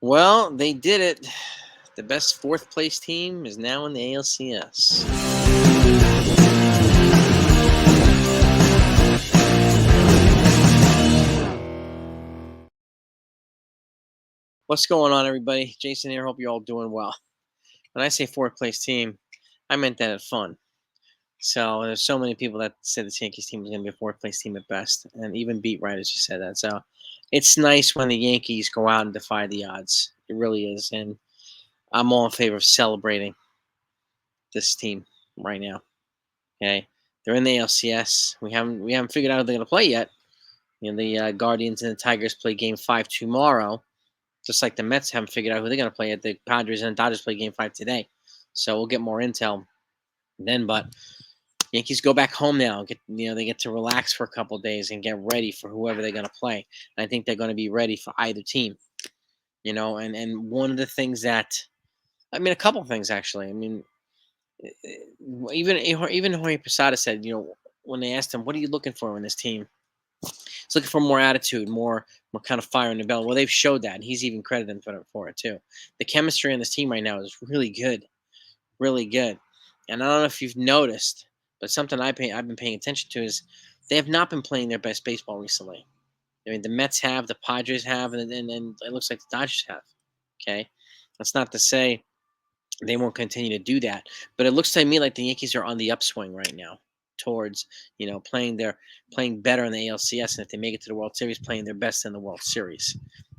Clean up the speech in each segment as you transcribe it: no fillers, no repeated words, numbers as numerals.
Well, they did it. The best fourth place team is now in the ALCS. What's going on, everybody? Jason here. Hope you're all doing well. When I say fourth place team, I meant that at fun. So there's so many people that said the Yankees team was going to be a fourth place team at best, and even beat writers just said that. So it's nice when the Yankees go out and defy the odds. It really is, and I'm all in favor of celebrating this team right now. Okay, they're in the ALCS. We haven't figured out who they're going to play yet. You know, the Guardians and the Tigers play Game 5 tomorrow. Just like the Mets haven't figured out who they're going to play yet. The Padres and the Dodgers play Game 5 today. So we'll get more intel then. But Yankees go back home now. They get to relax for a couple of days and get ready for whoever they're going to play. And I think they're going to be ready for either team. And one of the things a couple of things actually. Even Jorge Posada said, when they asked him, "What are you looking for in this team?" He's looking for more attitude, more kind of fire in the belly. Well, they've showed that, and he's even credited them for it too. The chemistry in this team right now is really good, really good. And I don't know if you've noticed, but something I've been paying attention to is they have not been playing their best baseball recently. I mean, the Mets have, the Padres have, and it looks like the Dodgers have. Okay, that's not to say they won't continue to do that, but it looks to me like the Yankees are on the upswing right now towards playing better in the ALCS, and if they make it to the World Series, playing their best in the World Series.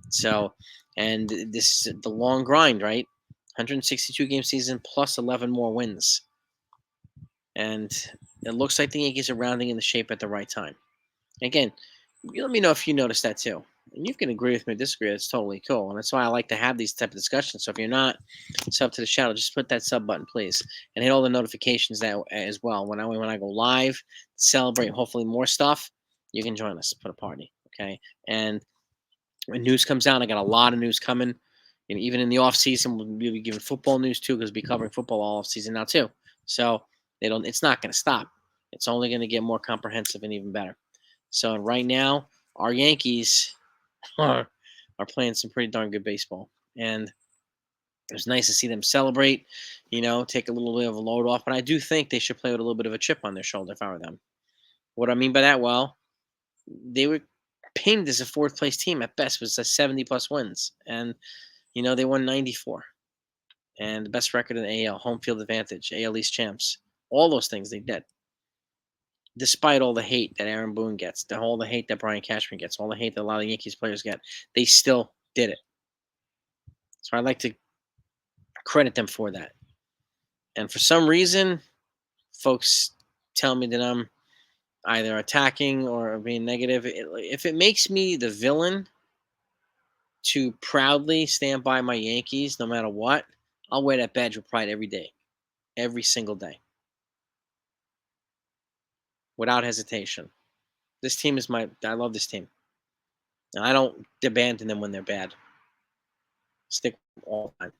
So, and this is the long grind, right? 162 game season plus 11 more wins, and it looks like the Yankees are rounding in the shape at the right time. Again, let me know if you noticed that too. And you can agree with me or disagree. It's totally cool. And that's why I like to have these type of discussions. So if you're not sub to the channel, just put that sub button, please. And hit all the notifications that as well. When I go live, celebrate hopefully more stuff, you can join us, put a party. Okay. And when news comes out, I got a lot of news coming. And even in the off season, we'll be giving football news too, because we'll be covering football all off season now too. So it's not going to stop. It's only going to get more comprehensive and even better. So right now, our Yankees are playing some pretty darn good baseball. And it was nice to see them celebrate, take a little bit of a load off. But I do think they should play with a little bit of a chip on their shoulder if I were them. What do I mean by that? Well, they were painted as a fourth place team at best, was 70 plus wins. And, they won 94. And the best record in the AL, home field advantage, AL East champs. All those things they did. Despite all the hate that Aaron Boone gets, all the hate that Brian Cashman gets, all the hate that a lot of Yankees players get, they still did it. So I'd like to credit them for that. And for some reason, folks tell me that I'm either attacking or being negative. If it makes me the villain to proudly stand by my Yankees no matter what, I'll wear that badge with pride every day, every single day, without hesitation. This team is I love this team. And I don't abandon them when they're bad. Stick all the time.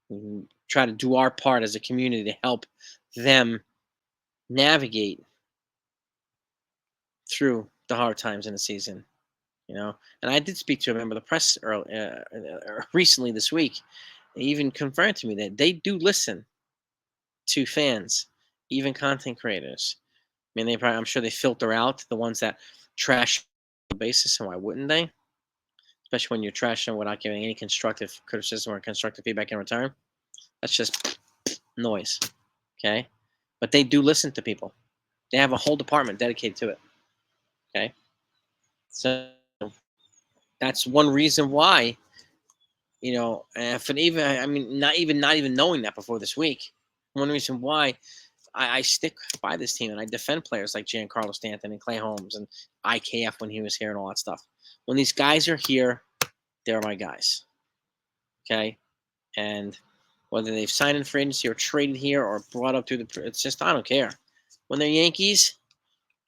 We try to do our part as a community to help them navigate through the hard times in the season, And I did speak to a member of the press recently this week. They even confirmed to me that they do listen to fans, even content creators. I'm sure they filter out the ones that trash on the basis, and why wouldn't they? Especially when you're trashing without giving any constructive criticism or constructive feedback in return. That's just noise, okay? But they do listen to people. They have a whole department dedicated to it, okay? So that's one reason why, not even knowing that before this week, one reason why I stick by this team and I defend players like Giancarlo Stanton and Clay Holmes and IKF when he was here and all that stuff. When these guys are here, they're my guys, okay? And whether they've signed in free agency or traded here or brought up through it's just, I don't care. When they're Yankees,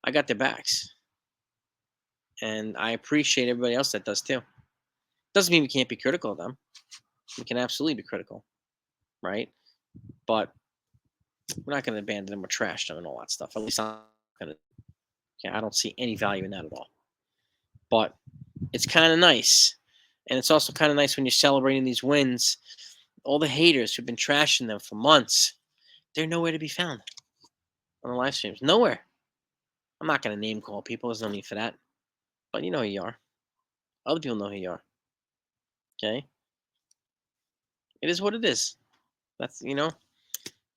I got their backs. And I appreciate everybody else that does too. Doesn't mean we can't be critical of them. We can absolutely be critical, right? But we're not going to abandon them or trash them and all that stuff. At least I'm not going to. Okay, I don't see any value in that at all. But it's kind of nice. And it's also kind of nice when you're celebrating these wins. All the haters who've been trashing them for months, they're nowhere to be found on the live streams. Nowhere. I'm not going to name call people. There's no need for that. But you know who you are. Other people know who you are. Okay? It is what it is. That's, if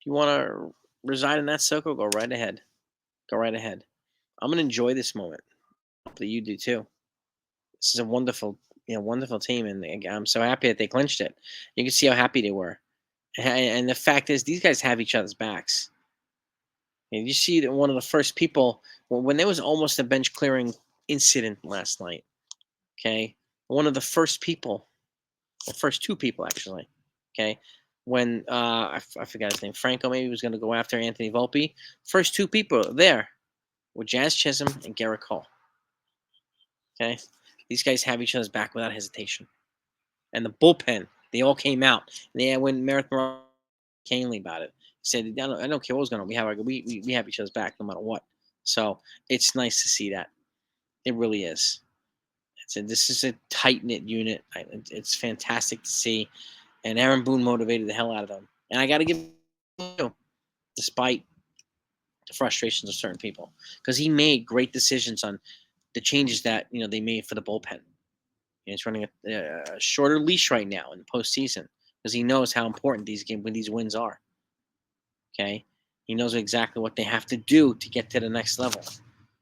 you want to reside in that circle, go right ahead. Go right ahead. I'm going to enjoy this moment. Hopefully you do too. This is a wonderful, wonderful team. And I'm so happy that they clinched it. You can see how happy they were. And the fact is, these guys have each other's backs. And you see that one of the first people, when there was almost a bench clearing incident last night, okay, one of the first people, the first two people actually, okay, when I forgot his name, Franco maybe was going to go after Anthony Volpe. First two people there were Jazz Chisholm and Garrett Cole. Okay, these guys have each other's back without hesitation. And the bullpen, they all came out. And when Merritt Canely about it, he said, I don't care what was going on. We have each other's back no matter what. So it's nice to see that. It really is. This is a tight-knit unit. It's fantastic to see. And Aaron Boone motivated the hell out of them. And I got to give him, despite the frustrations of certain people, because he made great decisions on the changes that they made for the bullpen. He's running a shorter leash right now in the postseason because he knows how important these wins are. Okay, he knows exactly what they have to do to get to the next level.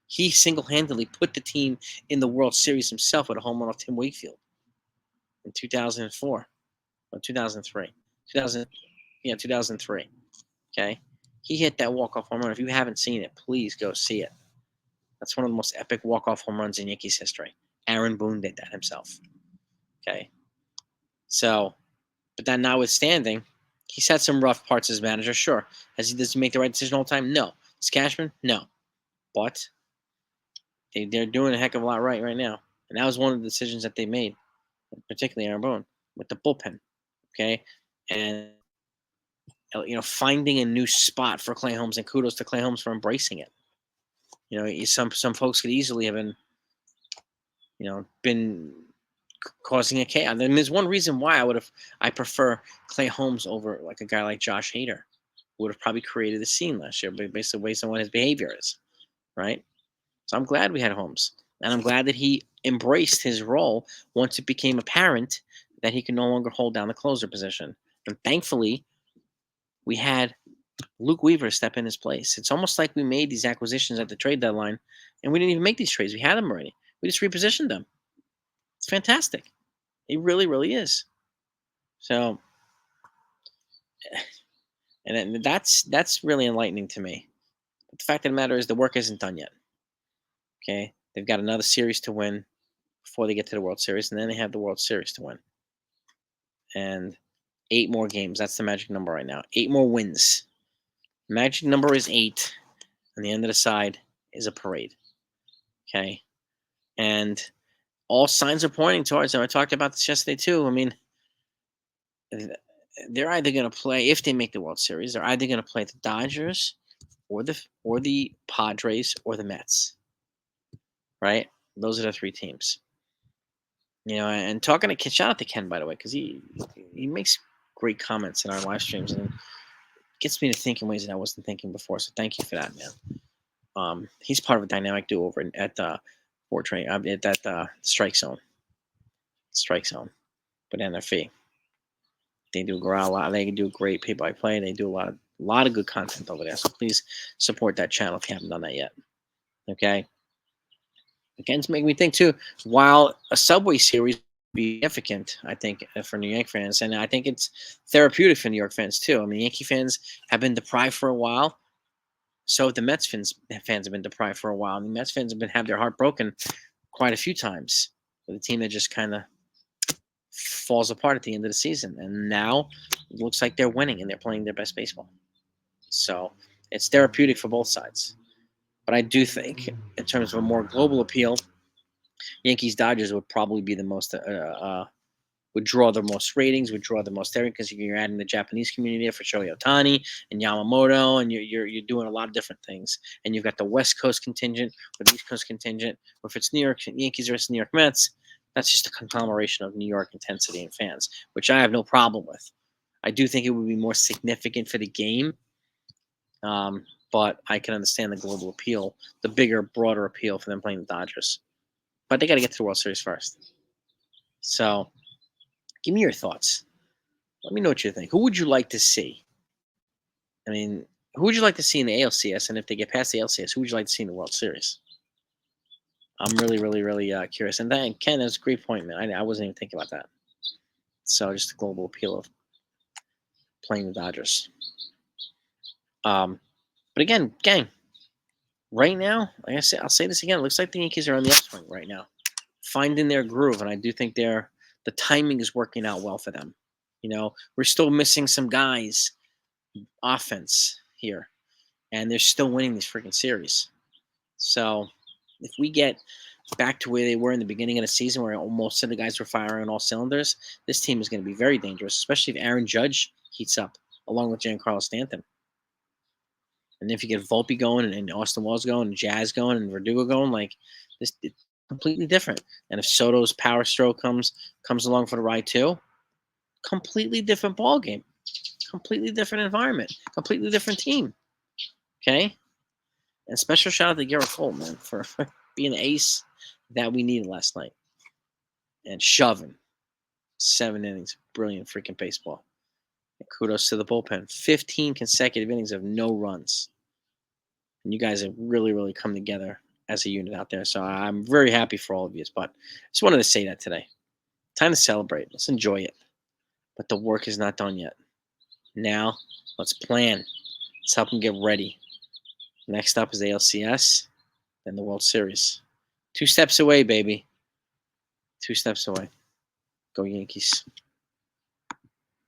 He single-handedly put the team in the World Series himself with a home run off Tim Wakefield in 2004 or 2003. 2003. Okay, he hit that walk-off home run. If you haven't seen it, please go see it. That's one of the most epic walk-off home runs in Yankees history. Aaron Boone did that himself. Okay, so, but that notwithstanding, he's had some rough parts as manager, sure. Does he make the right decision all the time? No. Is Cashman? No. But they're doing a heck of a lot right now. And that was one of the decisions that they made, particularly Aaron Boone, with the bullpen. Okay? And, finding a new spot for Clay Holmes, and kudos to Clay Holmes for embracing it. Some folks could easily have been causing a chaos. And there's one reason why I prefer Clay Holmes over like a guy like Josh Hader, who would have probably created the scene last year, based on what his behavior is, right? So I'm glad we had Holmes, and I'm glad that he embraced his role once it became apparent that he could no longer hold down the closer position. And thankfully, we had Luke Weaver step in his place. It's almost like we made these acquisitions at the trade deadline, and we didn't even make these trades. We had them already. We just repositioned them. It's fantastic. It really, really is. So, and that's really enlightening to me. But the fact of the matter is the work isn't done yet. Okay? They've got another series to win before they get to the World Series, and then they have the World Series to win. And 8 more games. That's the magic number right now. 8 more wins. The magic number is 8, and the end of the side is a parade. Okay? And all signs are pointing towards, and I talked about this yesterday too, I mean, they're either going to play, if they make the World Series, they're either going to play the Dodgers or the Padres or the Mets. Right? Those are the 3 teams. And talking to shout out to Ken, by the way, because he makes great comments in our live streams and gets me to think in ways that I wasn't thinking before. So thank you for that, man. He's part of a dynamic duo over at that strike zone. But NFE. They do a lot. They do great play-by-play. They do a lot of good content over there. So please support that channel if you haven't done that yet. Okay. Again, it's making me think too. While a Subway Series would be significant, I think, for New York fans, and I think it's therapeutic for New York fans too. I mean, Yankee fans have been deprived for a while. So the Mets fans have been deprived for a while. And the Mets fans have their heart broken quite a few times with a team that just kind of falls apart at the end of the season. And now it looks like they're winning and they're playing their best baseball. So it's therapeutic for both sides. But I do think, in terms of a more global appeal, Yankees-Dodgers would probably be the most, would draw the most ratings, would draw the most area, because you're adding the Japanese community for Shohei Ohtani and Yamamoto, and you're doing a lot of different things. And you've got the West Coast contingent or the East Coast contingent, or if it's New York Yankees or it's New York Mets, That's just a conglomeration of New York intensity and fans, which I have no problem with. I do think it would be more significant for the game, but I can understand the global appeal, the bigger, broader appeal for them playing the Dodgers. But they got to get to the World Series first. So, give me your thoughts. Let me know what you think. Who would you like to see? I mean, who would you like to see in the ALCS? And if they get past the ALCS, who would you like to see in the World Series? I'm really, really, really curious. And then, Ken, that's a great point, man. I wasn't even thinking about that. So, just the global appeal of playing the Dodgers. But again, gang, right now, like I said, I'll say this again. It looks like the Yankees are on the upswing right now, finding their groove, and I do think the timing is working out well for them. You know, we're still missing some guys, offense here, and they're still winning these freaking series. So if we get back to where they were in the beginning of the season, where most of the guys were firing on all cylinders, this team is going to be very dangerous, especially if Aaron Judge heats up along with Giancarlo Stanton. And if you get Volpe going and Austin Wells going and Jazz going and Verdugo going, like this, it's completely different. And if Soto's power stroke comes along for the ride too, completely different ball game, completely different environment, completely different team. Okay, and special shout out to Garrett Cole, man, for being the ace that we needed last night and shoving 7 innings, brilliant freaking baseball. And kudos to the bullpen, 15 consecutive innings of no runs. And you guys have really, really come together as a unit out there. So I'm very happy for all of you. But I just wanted to say that today. Time to celebrate. Let's enjoy it. But the work is not done yet. Now, let's plan. Let's help them get ready. Next up is the ALCS, then the World Series. 2 steps away, baby. 2 steps away. Go Yankees.